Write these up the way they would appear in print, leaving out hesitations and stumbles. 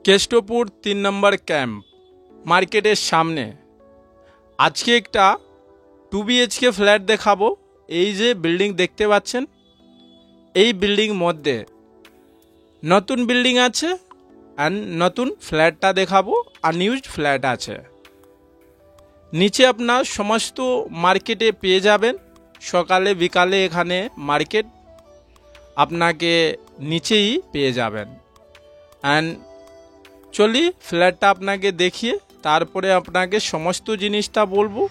কেষ্টপুর ৩ নম্বর camp মার্কেটের সামনে আজকে একটা 2 BHK ফ্ল্যাট দেখাবো। এই যে বিল্ডিং দেখতে পাচ্ছেন, এই বিল্ডিং মধ্যে নতুন বিল্ডিং আছে আর নতুন ফ্ল্যাটটা দেখাবো, আনইউজড ফ্ল্যাট আছে। নিচে আপনার সমস্ত মার্কেটে পেয়ে যাবেন। সকালে বিকালে এখানে মার্কেট আপনাকে নিচেই পেয়ে যাবেন। অ্যান্ড চলি ফ্ল্যাটটা আপনাকে দেখিয়ে তারপরে আপনাকে সমস্ত জিনিসটা বলবো।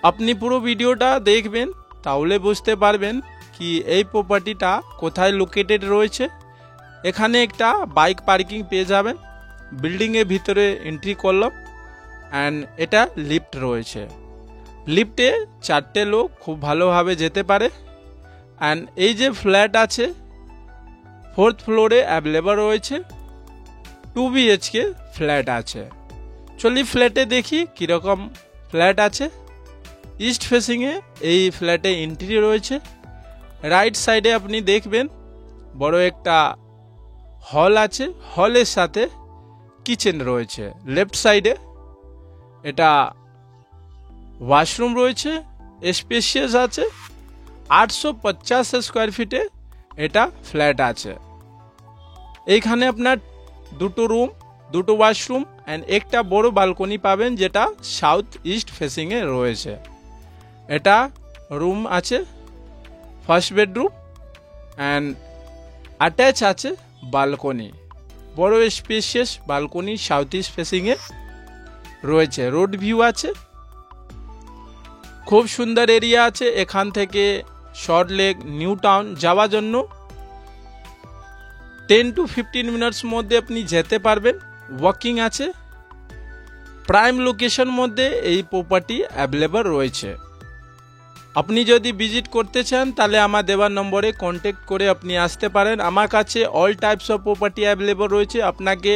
আপনি পুরো ভিডিওটা দেখবেন, তাহলে বুঝতে পারবেন কি এই প্রপার্টিটা কোথায় লোকেটেড রয়েছে। এখানে একটা বাইক পার্কিং পেয়ে যাবেন। বিল্ডিংয়ের ভিতরে এন্ট্রি করলাম অ্যান্ড এটা লিফট রয়েছে। লিফটে 4টে লোক খুব ভালোভাবে যেতে পারে। অ্যান্ড এই যে ফ্ল্যাট আছে 4th ফ্লোরে অ্যাভেলেবল রয়েছে। 2 BHK ফ্ল্যাট আছে। চলি ফ্ল্যাটে দেখি কীরকম ফ্ল্যাট আছে। ইস্ট ফেসিংয়ে এই ফ্ল্যাটে এন্ট্রি রয়েছে। রাইট সাইডে আপনি দেখবেন বড় একটা হল আছে, হলের সাথে কিচেন রয়েছে। লেফট সাইডে এটা ওয়াশরুম রয়েছে, স্পেশিয়াস আছে। 850 স্কোয়ার ফিটে এটা ফ্ল্যাট আছে। এইখানে আপনার 2টো রুম, 2টো ওয়াশরুম অ্যান্ড একটা বড় বালকনি পাবেন, যেটা সাউথ ইস্ট ফেসিংয়ে রয়েছে। এটা রুম আছে, ফার্স্ট বেডরুম অ্যান্ড অ্যাটাচ আছে বালকনি, বড় স্পেশিয়াস বালকনি সাউথ ইস্ট ফেসিংয়ে রয়েছে। রোড ভিউ আছে, খুব সুন্দর এরিয়া আছে। এখান থেকে সল্ট লেক নিউ টাউন যাওয়ার জন্য 10 to 15 মিনিটস মধ্যে আপনি যেতে পারবেন। ওয়াকিং আছে। প্রাইম লোকেশন মধ্যে এই প্রপার্টি অ্যাভেলেবল রয়েছে। আপনি যদি ভিজিট করতে চান তাহলে আমার দেওয়ার নম্বরে কন্ট্যাক্ট করে আপনি আসতে পারেন। আমার কাছে all types of property available রয়েছে। আপনাকে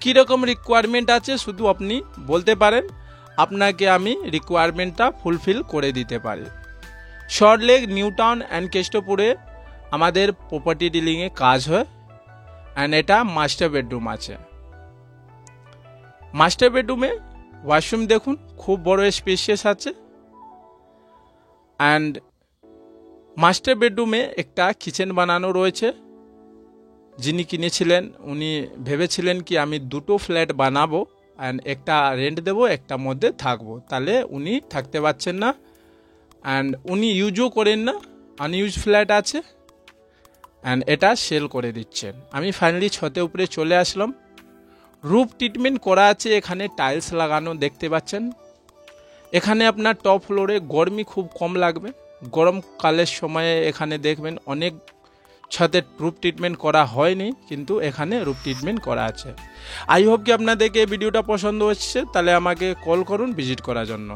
কীরকম রিকোয়ারমেন্ট আছে শুধু আপনি বলতে পারেন, আপনাকে আমি রিকোয়ারমেন্টটা ফুলফিল করে দিতে পারি। Salt Lake New Town and কেষ্টপুরে আমাদের প্রপার্টি ডিলিংয়ে কাজ হয়। অ্যান্ড এটা মাস্টার বেডরুম আছে। মাস্টার বেডরুমে ওয়াশরুম দেখুন, খুব বড় স্পেশিয়াস আছে। অ্যান্ড মাস্টার বেডরুমে একটা কিচেন বানানো রয়েছে। যিনি কিনেছিলেন উনি ভেবেছিলেন কি আমি 2টো ফ্ল্যাট বানাবো অ্যান্ড একটা রেন্ট দেবো, একটা মধ্যে থাকবো, তাহলে উনি থাকতে পারছেন না অ্যান্ড উনি ইউজও করেন না, আনইউজ ফ্ল্যাট আছে অ্যান্ড এটা সেল করে দিচ্ছেন। আমি ফাইনালি ছতে উপরে চলে আসলাম। রুফ ট্রিটমেন্ট করা আছে, এখানে টাইলস লাগানো দেখতে পাচ্ছেন। এখানে আপনার টপ ফ্লোরে গরমি খুব কম লাগবে। গরমকালের সময়ে এখানে দেখবেন অনেক ছাদে রুফ ট্রিটমেন্ট করা হয়নি, কিন্তু এখানে রুফ ট্রিটমেন্ট করা আছে। আই হোপ কি আপনাদেরকে এই ভিডিওটা পছন্দ হচ্ছে, তাহলে আমাকে কল করুন ভিজিট করার জন্য।